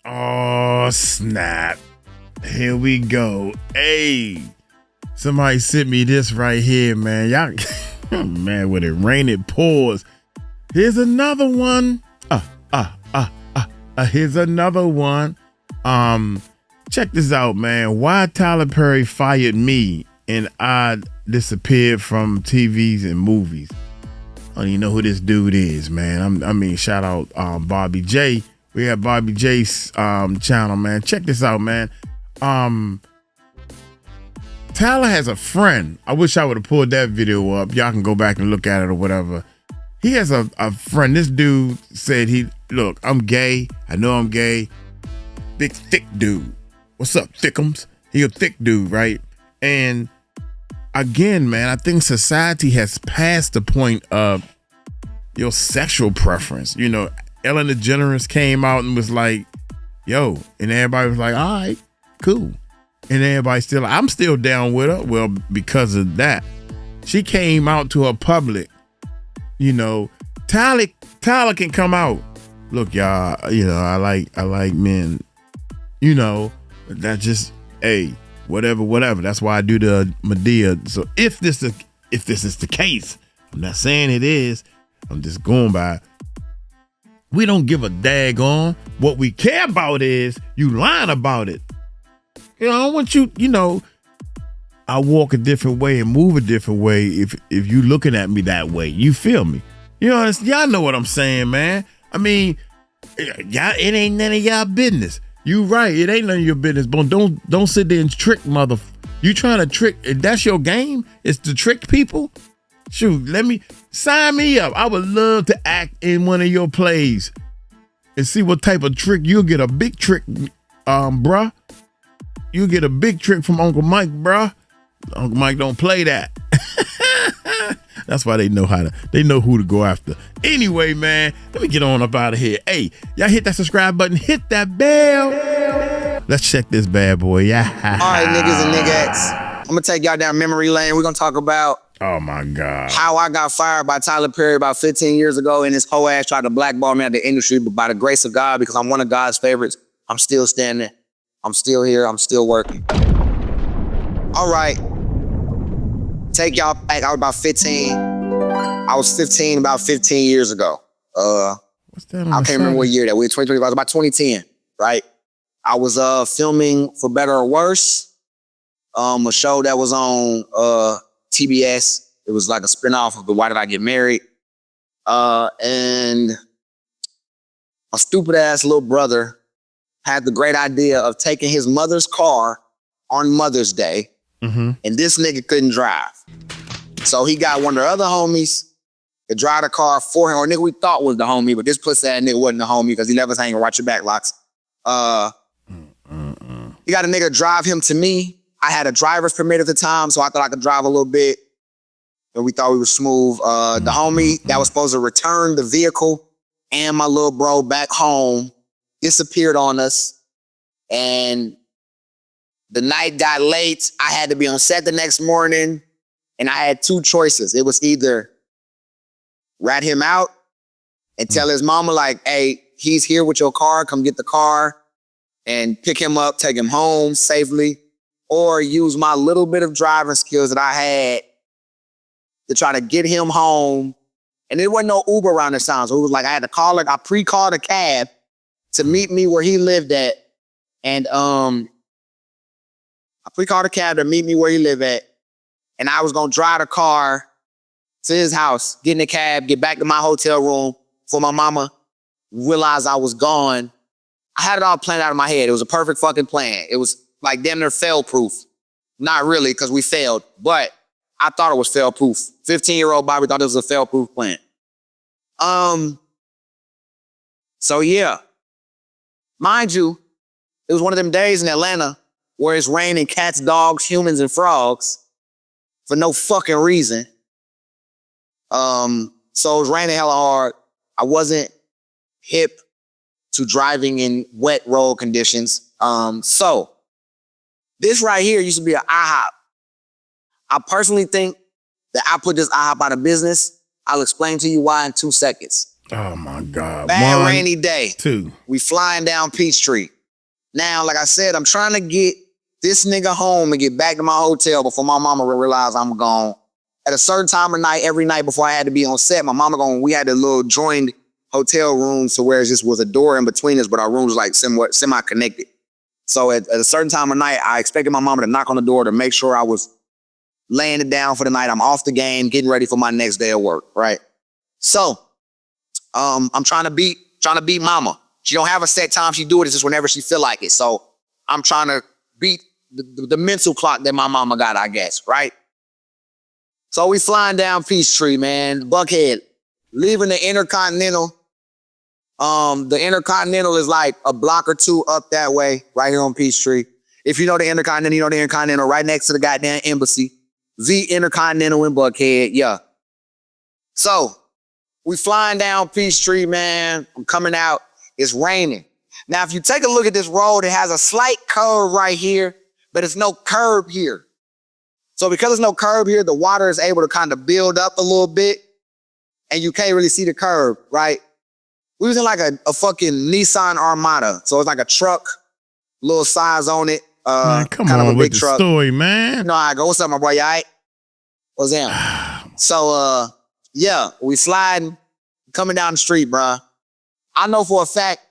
Oh, snap. Here we go. Hey, somebody sent me this right here, man. Y'all, man, when it rain, it pours. Here's another one. Here's another one. Check this out, man. Why Tyler Perry fired me and I disappeared from TVs and movies. I don't even know who this dude is, man. I mean, shout out Bobby J. We have Bobby J's channel, man. Check this out, man. Tyler has a friend. I wish I would have pulled that video up. Y'all can go back and look at it or whatever. He has a friend. This dude said look, I'm gay. I know I'm gay. Big, thick dude. What's up, thickums? He a thick dude, right? And again, man, I think society has passed the point of your sexual preference. You know, Ellen DeGeneres came out and was like, yo, and everybody was like, all right, cool. And everybody I'm still down with her. Well, because of that, she came out to her public. You know, Tyler can come out. Look, y'all, you know, I like men. You know, that just, hey, whatever. That's why I do the Medea. So if this is the case, I'm not saying it is. I'm just going by. We don't give a daggone. What we care about is you lying about it. You know, I want you know, I walk a different way and move a different way if you looking at me that way. You feel me? You know, y'all know what I'm saying, man. I mean, y'all, it ain't none of y'all business. You right, it ain't none of your business. But don't sit there and trick You trying to trick, that's your game? It's to trick people? Shoot, sign me up. I would love to act in one of your plays and see what type of trick you'll get. A big trick, bruh. You'll get a big trick from Uncle Mike, bruh. Uncle Mike don't play that. That's why they know who to go after. Anyway, man, let me get on up out of here. Hey, y'all hit that subscribe button, hit that bell. Let's check this bad boy. Yeah. All right, niggas and niggas. I'm gonna take y'all down memory lane. We're gonna talk about my God, how I got fired by Tyler Perry about 15 years ago, and his whole ass tried to blackball me out of the industry, but by the grace of God, because I'm one of God's favorites, I'm still standing. I'm still here. I'm still working. All right. Take y'all back. I was about 15. I was 15 about 15 years ago. What's that? I can't remember what year that. We were 2020. It was about 2010, right? I was filming For Better or Worse, a show that was on TBS. It was like a spinoff of the Why Did I Get Married? And a stupid ass little brother had the great idea of taking his mother's car on Mother's Day, and this nigga couldn't drive. So he got one of the other homies to drive the car for him, or nigga we thought was the homie, but this pussy ass nigga wasn't the homie because he never was hanging watch your back locks. He got a nigga drive him to me. I had a driver's permit at the time, so I thought I could drive a little bit. And we thought we were smooth. The homie that was supposed to return the vehicle and my little bro back home disappeared on us. And the night got late. I had to be on set the next morning. And I had two choices. It was either rat him out and tell his mama like, hey, he's here with your car. Come get the car and pick him up, take him home safely. Or use my little bit of driving skills that I had to try to get him home. And there wasn't no Uber around this time. So it was like I had to call it. I pre-called a cab to meet me where he lived at. And I pre-called a cab to meet me where he lived at. And I was going to drive the car to his house, get in the cab, get back to my hotel room before my mama realized I was gone. I had it all planned out in my head. It was a perfect fucking plan. It was like damn near fail-proof. Not really, because we failed, but I thought it was fail-proof. 15-year-old Bobby thought it was a fail-proof plan. So yeah. Mind you, it was one of them days in Atlanta where it's raining cats, dogs, humans, and frogs for no fucking reason. So it was raining hella hard. I wasn't hip to driving in wet road conditions. So this right here used to be an IHOP. I personally think that I put this IHOP out of business. I'll explain to you why in 2 seconds. Oh my God. Bad rainy day. 2. We flying down Peachtree. Now, like I said, I'm trying to get this nigga home and get back to my hotel before my mama realize I'm gone. At a certain time of night, every night before I had to be on set, my mama we had a little joined hotel room to where it just was a door in between us, but our rooms was like somewhat semi-connected. So at a certain time of night, I expected my mama to knock on the door to make sure I was laying it down for the night. I'm off the game, getting ready for my next day of work, right? So, I'm trying to beat mama. She don't have a set time she do it. It's just whenever she feel like it. So I'm trying to beat the mental clock that my mama got, I guess, right? So we flying down Peachtree, man, Buckhead, leaving the Intercontinental. The Intercontinental is like a block or two up that way, right here on Peachtree. If you know the Intercontinental, you know the Intercontinental right next to the goddamn embassy. The Intercontinental in Buckhead, yeah. So we flying down Peachtree, man. I'm coming out. It's raining. Now, if you take a look at this road, it has a slight curve right here, but it's no curb here. So because there's no curb here, the water is able to kind of build up a little bit, and you can't really see the curb, right? We was in like a fucking Nissan Armada. So it's like a truck, little size on it. Man, come kind on of a with big the truck. story, man. You know how I go. What's up, my boy? You all right? What's that? So, yeah, we sliding, coming down the street, bruh. I know for a fact,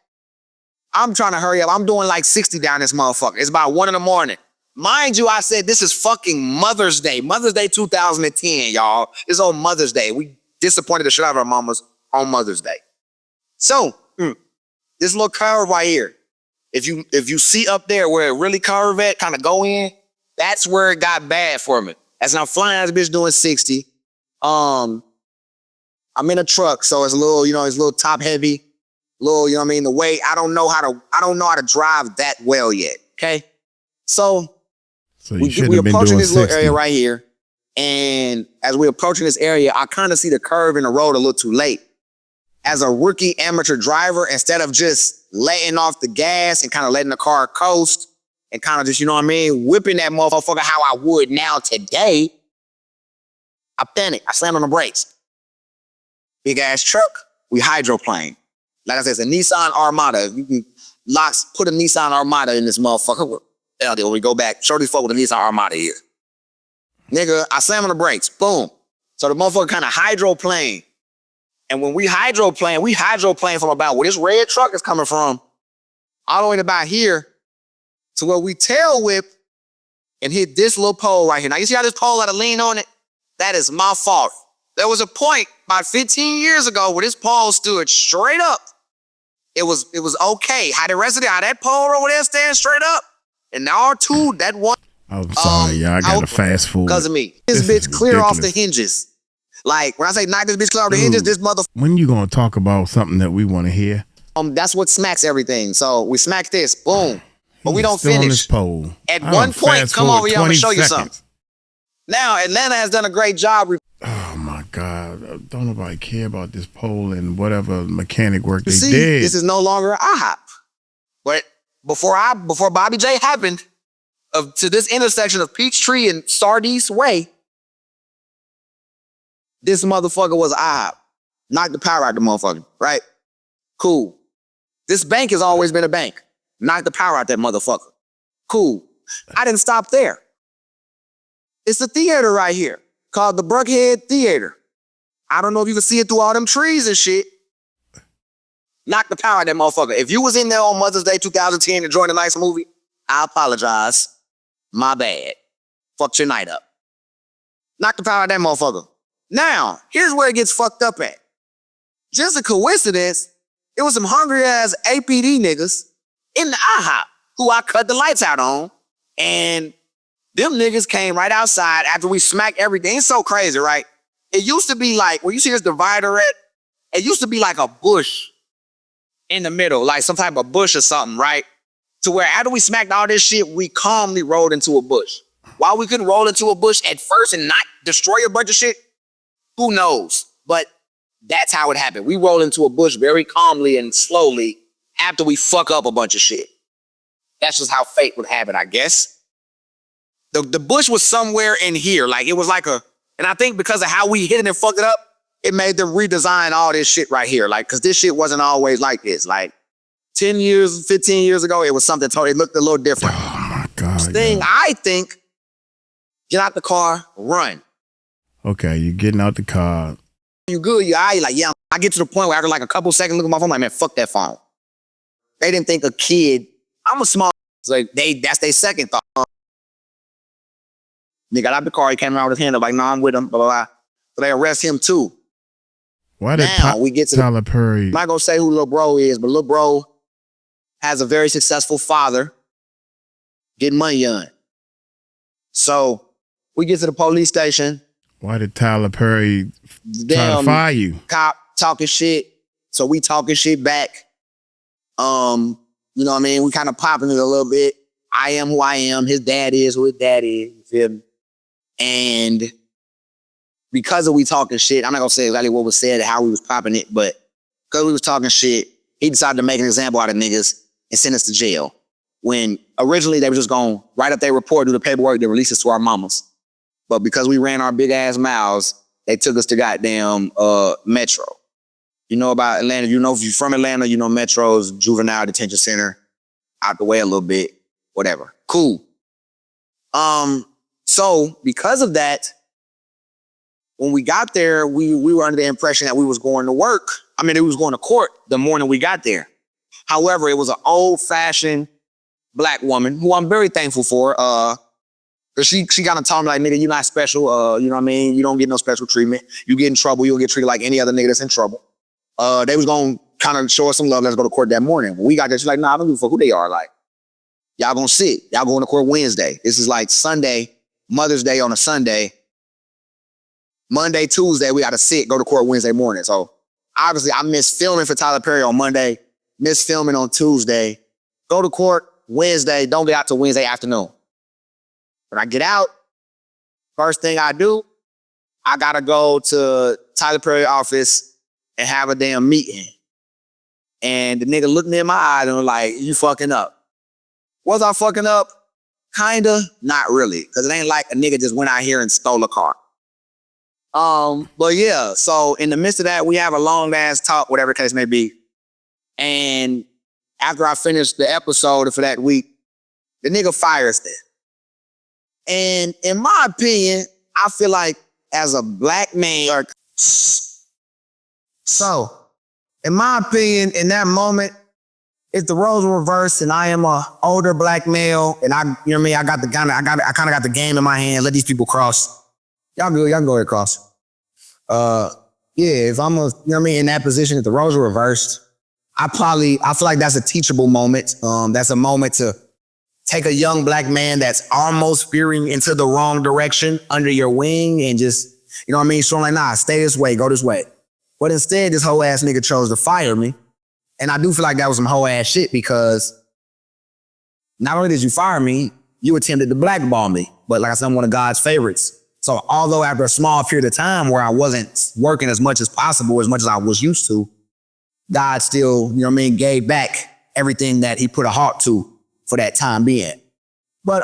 I'm trying to hurry up. I'm doing like 60 down this motherfucker. It's about 1 a.m. Mind you, I said this is fucking Mother's Day. Mother's Day 2010, y'all. It's on Mother's Day. We disappointed the shit out of our mamas on Mother's Day. So, this little curve right here, if you see up there where it really curve at, kind of go in, that's where it got bad for me. As I'm flying this bitch doing 60. I'm in a truck, so it's a little, it's a little top heavy. Little, you know what I mean? The weight, I don't know how to drive that well yet. Okay. So we approaching this little area right here. And as we're approaching this area, I kind of see the curve in the road a little too late. As a rookie amateur driver, instead of just letting off the gas and kind of letting the car coast and kind of just, you know what I mean, whipping that motherfucker how I would now today, I panicked. I slammed on the brakes. Big ass truck, we hydroplane. Like I said, it's a Nissan Armada. You can put a Nissan Armada in this motherfucker. When we go back, show these folk with a Nissan Armada here. Nigga, I slam on the brakes. Boom. So the motherfucker kind of hydroplane. And when we hydroplane from about where this red truck is coming from, all the way to about here, to where we tail whip and hit this little pole right here. Now, you see how this pole had a lean on it? That is my fault. There was a point about 15 years ago where this pole stood straight up. It was okay. How the rest of how that pole over there stands straight up, and R2, that one. I'm sorry, y'all. I got to fast forward. Because of me. This bitch clear off the hinges. Like, when I say knock this bitch clear off the hinges, this motherfucker. When you going to talk about something that we want to hear? That's what smacks everything. So we smack this, boom. But we don't still finish. On this pole. At one point, come over here, I'm going to show you something. Now, Atlanta has done a great job. Oh my God. Don't nobody care about this pole and whatever mechanic work they see, did. This is no longer an IHOP. But before Bobby J happened, to this intersection of Peachtree and Sardis Way, this motherfucker was IHOP. Knocked the power out the motherfucker, right? Cool. This bank has always been a bank. Knocked the power out that motherfucker. Cool. I didn't stop there. It's a theater right here called the Buckhead Theater. I don't know if you can see it through all them trees and shit. Knock the power out that motherfucker. If you was in there on Mother's Day 2010 enjoying a nice movie, I apologize. My bad. Fucked your night up. Knock the power out that motherfucker. Now, here's where it gets fucked up at. Just a coincidence, it was some hungry ass APD niggas in the IHOP who I cut the lights out on, and them niggas came right outside after we smacked everything. It's so crazy, right? It used to be like, where you see this divider at, it used to be like a bush in the middle, like some type of bush or something, right? To where after we smacked all this shit, we calmly rolled into a bush. Why we couldn't roll into a bush at first and not destroy a bunch of shit, who knows? But that's how it happened. We rolled into a bush very calmly and slowly after we fuck up a bunch of shit. That's just how fate would happen, I guess. The bush was somewhere in here. Like, it was like and I think because of how we hit it and fucked it up, it made them redesign all this shit right here. Like, because this shit wasn't always like this. Like, 10 years, 15 years ago, it was something totally, it looked a little different. Oh my God. Thing, I think, get out the car, run. Okay, you're getting out the car. You good, you all right, like, yeah. I get to the point where after like a couple seconds, look at my phone, like, man, fuck that phone. They didn't think a kid, I'm a small, so that's their second thought. They got out the car, he came around with his hand up, like, no, I'm with him, blah, blah, blah. So they arrest him too. Why did we get to Tyler Perry? I'm not gonna say who Lil Bro is, but Lil Bro has a very successful father getting money on. So we get to the police station. Why did Tyler Perry try to fire you? Cop talking shit. So we talking shit back. You know what I mean? We kind of popping it a little bit. I am who I am. His dad is who his dad is. You feel me? And because of we talking shit, I'm not gonna say exactly what was said and how we was popping it, but because we was talking shit, he decided to make an example out of niggas and send us to jail. When originally they were just gonna write up their report, do the paperwork, they release us to our mamas. But because we ran our big ass mouths, they took us to goddamn Metro. You know about Atlanta, you know, if you're from Atlanta, you know Metro's juvenile detention center, out the way a little bit, whatever. Cool. So because of that, when we got there, we were under the impression that we was going to work. I mean, it was going to court the morning we got there. However, it was an old-fashioned black woman who I'm very thankful for. Cause she kind of told me like, nigga, you're not special. You know what I mean? You don't get no special treatment. You get in trouble, you'll get treated like any other nigga that's in trouble. They was gonna kind of show us some love. Let's go to court that morning. When we got there, she's like, nah, I don't give a fuck who they are. Like, y'all gonna sit. Y'all going to court Wednesday. This is like Sunday, Mother's Day on a Sunday. Monday, Tuesday, we got to sit, go to court Wednesday morning. So obviously I missed filming for Tyler Perry on Monday, missed filming on Tuesday, go to court Wednesday, don't get out till Wednesday afternoon. When I get out, first thing I do, I got to go to Tyler Perry office and have a damn meeting. And the nigga looked me in my eyes and was like, you fucking up. Was I fucking up? Kinda, not really. Because it ain't like a nigga just went out here and stole a car. But yeah, so in the midst of that, we have a long ass talk, whatever the case may be. And after I finished the episode for that week, the nigga fires them. And in my opinion, I feel like as a black man, so in my opinion, in that moment, if the roles were reversed and I am a older black male and I, you know what I mean, I kind of got the game in my hand, let these people cross. Y'all good, y'all can go ahead cross. Yeah, if I'm you know what I mean, in that position, if the roles were reversed, I feel like that's a teachable moment. That's a moment to take a young black man that's almost veering into the wrong direction under your wing and just, you know what I mean, showing like, nah, stay this way, go this way. But instead, this whole ass nigga chose to fire me. And I do feel like that was some whole ass shit because not only did you fire me, you attempted to blackball me. But like I said, I'm one of God's favorites. So although after a small period of time where I wasn't working as much as possible, as much as I was used to, God still, you know what I mean, gave back everything that he put a halt to for that time being. But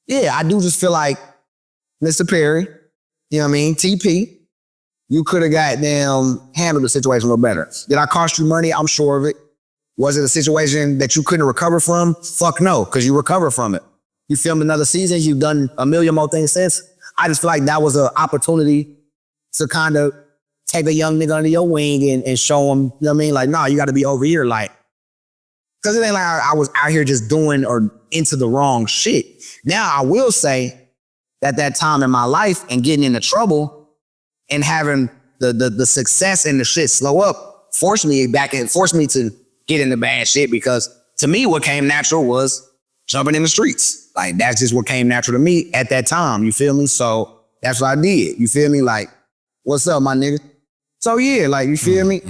yeah, I do just feel like Mr. Perry, you know what I mean, TP, you could have goddamn handled the situation a little better. Did I cost you money? I'm sure of it. Was it a situation that you couldn't recover from? Fuck no, because you recovered from it. You filmed another season, you've done a million more things since. I just feel like that was an opportunity to kind of take a young nigga under your wing and show him, you know what I mean? Like, nah, you got to be over here. Like, because it ain't like I was out here just doing or into the wrong shit. Now, I will say that time in my life and getting into trouble and having the success and the shit slow up forced me to get into bad shit because to me, what came natural was jumping in the streets. Like, that's just what came natural to me at that time. You feel me? So that's what I did. You feel me? Like, what's up, my nigga? So yeah, like, you feel me?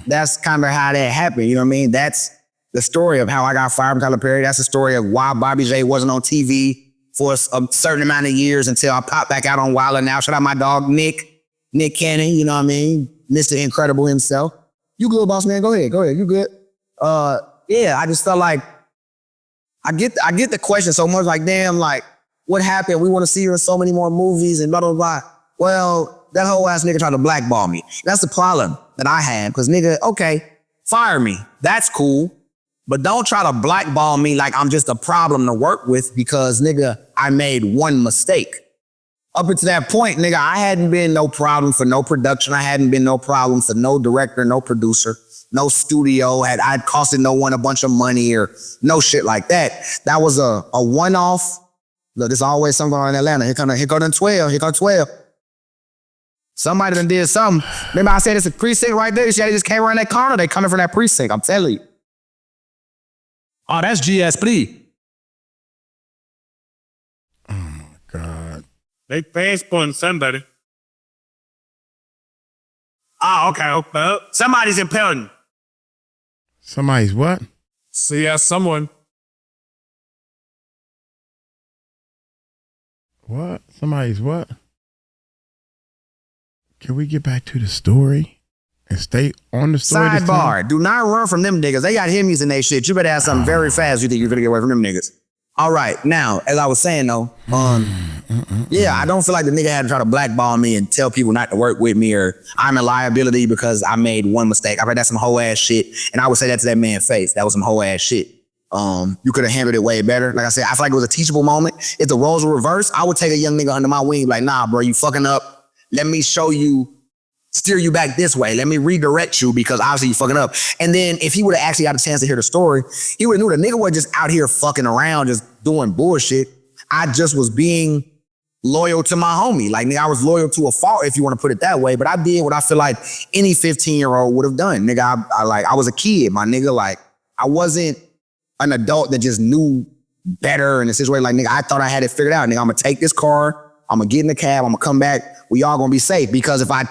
That's kind of how that happened. You know what I mean? That's the story of how I got fired from Tyler Perry. That's the story of why Bobby J wasn't on TV for a certain amount of years until I popped back out on Wild 'N Out. Shout out my dog, Nick Cannon, you know what I mean? Mr. Incredible himself. You good, boss man? Go ahead. You good? Yeah, I just felt like I get the question so much, like, damn, like, what happened? We want to see you in so many more movies and blah, blah, blah. Well, that whole ass nigga tried to blackball me. That's the problem that I had, because nigga, okay, fire me. That's cool. But don't try to blackball me like I'm just a problem to work with because, nigga, I made one mistake. Up until that point, nigga, I hadn't been no problem for no production. I hadn't been no problem for no director, no producer, no studio. I'd costed no one a bunch of money or no shit like that. That was a one-off. Look, there's always something on in Atlanta. Here come the 12. Here come 12. Somebody done did something. Remember I said it's a precinct right there? They just came around that corner. They coming from that precinct. I'm telling you. Oh, that's GS3. Oh my God. They Facebook somebody. Ah, okay. Somebody's impairing. Somebody's what? See, yeah, someone. What? Somebody's what? Can we get back to the story and stay on the story? Sidebar. Do not run from them niggas. They got Hemis in their shit. You better have something very fast you think you're gonna get away from them niggas. All right. Now, as I was saying though, yeah, I don't feel like the nigga had to try to blackball me and tell people not to work with me or I'm a liability because I made one mistake. I heard that's some hoe ass shit. And I would say that to that man's face. That was some hoe ass shit. You could have handled it way better. Like I said, I feel like it was a teachable moment. If the roles were reversed, I would take a young nigga under my wing like, nah, bro, you fucking up. Let me show you, steer you back this way. Let me redirect you because obviously you fucking up. And then if he would have actually got a chance to hear the story, he would have knew the nigga wasn't just out here fucking around, just doing bullshit. I just was being loyal to my homie. Like, nigga, I was loyal to a fault if you want to put it that way. But I did what I feel like any 15-year-old would have done. Nigga, I was a kid, my nigga. Like, I wasn't an adult that just knew better in a situation. Like, nigga, I thought I had it figured out. Nigga, I'm gonna take this car. I'm gonna get in the cab. I'm gonna come back. We all gonna be safe because if I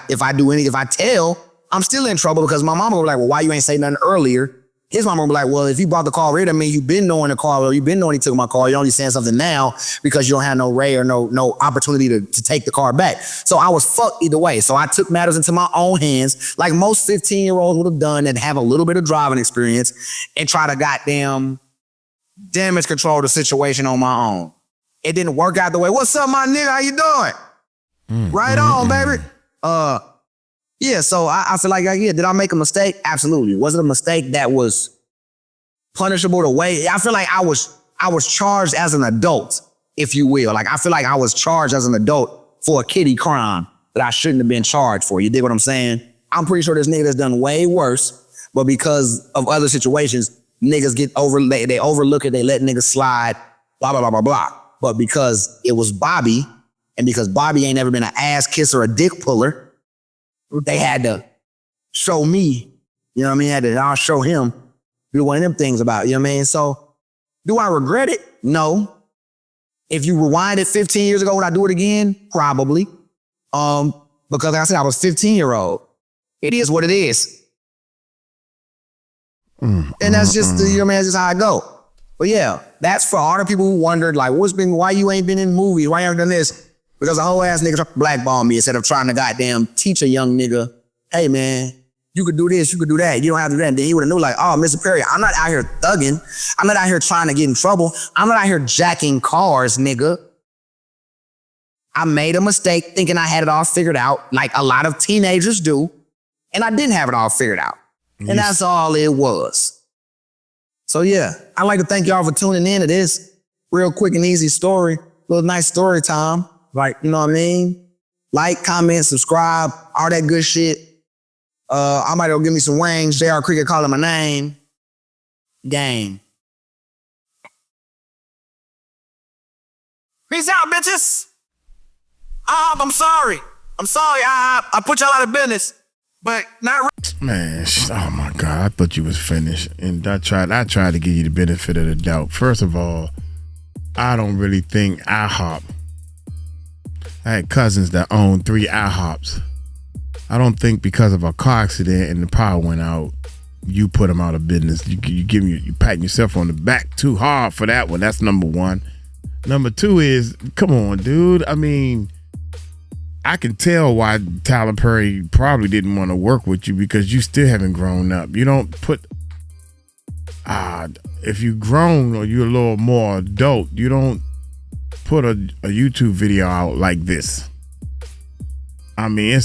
tell, I'm still in trouble because my mama will be like, well, why you ain't say nothing earlier? His mama will be like, well, if you brought the car here to me, you been knowing the car, or you been knowing he took my car. You're only saying something now because you don't have no ray or no opportunity to take the car back. So I was fucked either way. So I took matters into my own hands, like most 15-year-olds would have done that have a little bit of driving experience and try to goddamn damage control the situation on my own. It didn't work out the way. What's up, my nigga? How you doing? Right on, baby. Yeah, so I feel like, yeah, did I make a mistake? Absolutely. Was it a mistake that was punishable the way? I feel like I was charged as an adult, if you will. Like, I feel like I was charged as an adult for a kiddie crime that I shouldn't have been charged for. You dig what I'm saying? I'm pretty sure this nigga has done way worse, but because of other situations, niggas they overlook it, they let niggas slide, blah, blah, blah, blah, blah. But because it was Bobby, and because Bobby ain't never been an ass kisser or a dick puller, they had to show me, you know what I mean? I'll show him, do one of them things about it, you know what I mean? So, do I regret it? No. If you rewind it 15 years ago, would I do it again? Probably. Because like I said, I was 15-year-old. It is what it is. And that's just, you know what I mean? That's just how I go. But yeah, that's for all the people who wondered, like, why you ain't been in movies? Why you haven't done this? Because a whole ass nigga tried to blackball me instead of trying to goddamn teach a young nigga, hey man, you could do this, you could do that. You don't have to do that. And then he would have knew like, oh, Mr. Perry, I'm not out here thugging. I'm not out here trying to get in trouble. I'm not out here jacking cars, nigga. I made a mistake thinking I had it all figured out, like a lot of teenagers do. And I didn't have it all figured out. And that's all it was. So yeah, I'd like to thank y'all for tuning in to this real quick and easy story. Little nice story time. Like, you know what I mean? Like, comment, subscribe, all that good shit. I might go give me some wings. JR Cricket calling my name. Gang. Peace out, bitches. I'm sorry. I put y'all out of business. But not Man, oh my God, I thought you was finished. And I tried to give you the benefit of the doubt. First of all, I don't really think IHOP. I had cousins that owned 3 IHOPs. I don't think because of a car accident and the power went out, you put them out of business. You patting yourself on the back too hard for that one. That's number one. Number two is, come on, dude. I mean, I can tell why Tyler Perry probably didn't want to work with you because you still haven't grown up. You don't put, if you grown or you're a little more adult, you don't put a YouTube video out like this. I mean,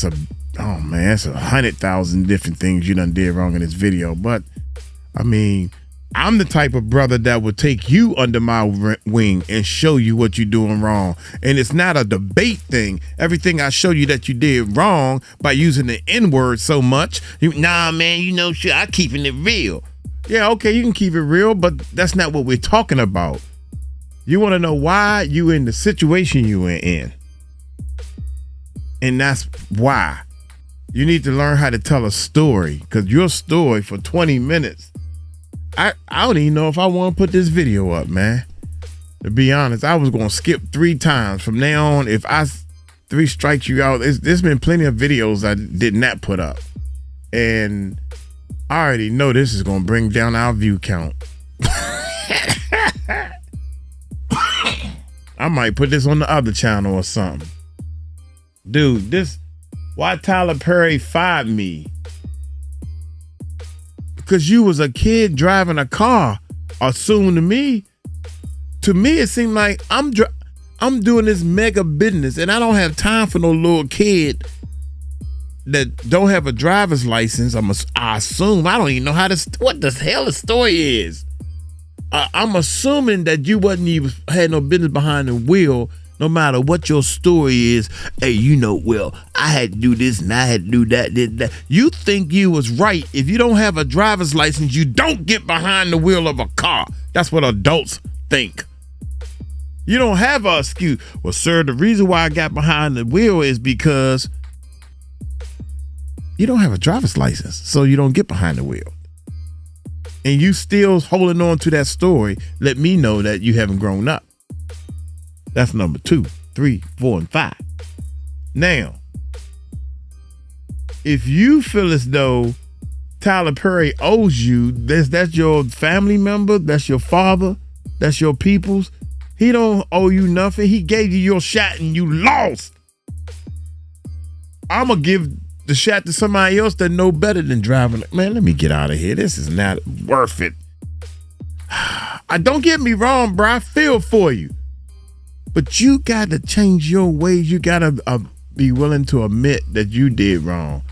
oh man, it's 100,000 different things you done did wrong in this video. But I mean, I'm the type of brother that would take you under my wing and show you what you're doing wrong. And it's not a debate thing. Everything I show you that you did wrong by using the N-word so much, nah, man, you know, shit, I keeping it real. Yeah, okay, you can keep it real, but that's not what we're talking about. You want to know why you in the situation you were in. And that's why. You need to learn how to tell a story, because your story for 20 minutes, I don't even know if I want to put this video up, man. To be honest, I was going to skip 3 times. From now on, if I 3 strikes you out, there's been plenty of videos I did not put up. And I already know this is going to bring down our view count. I might put this on the other channel or something. Dude, why Tyler Perry fired me? Because you was a kid driving a car. Assume to me it seemed like I'm doing this mega business and I don't have time for no little kid that don't have a driver's license. I assume, I don't even know what the hell the story is. I'm assuming that you had no business behind the wheel, no matter what your story is. Hey, you know, well, I had to do this and I had to do that. You think you was right. If you don't have a driver's license, you don't get behind the wheel of a car. That's what adults think. You don't have an excuse. Well, sir, the reason why I got behind the wheel is because you don't have a driver's license, so you don't get behind the wheel. And you still holding on to that story, let me know that you haven't grown up. That's number 2, 3, 4, and 5. Now, if you feel as though Tyler Perry owes you, that's your family member, that's your father, that's your people's, he don't owe you nothing. He gave you your shot and you lost. I'm going to give the shot to somebody else that know better than driving. Man, let me get out of here. This is not worth it. Don't get me wrong, bro. I feel for you. But you got to change your ways. You got to be willing to admit that you did wrong.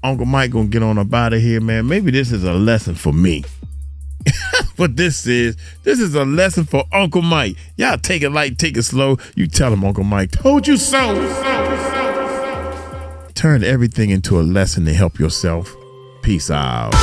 Uncle Mike gonna get on up out of here, man. Maybe this is a lesson for me. But this is a lesson for Uncle Mike. Y'all take it light, take it slow. You tell him, Uncle Mike told you so. Turn everything into a lesson to help yourself. Peace out.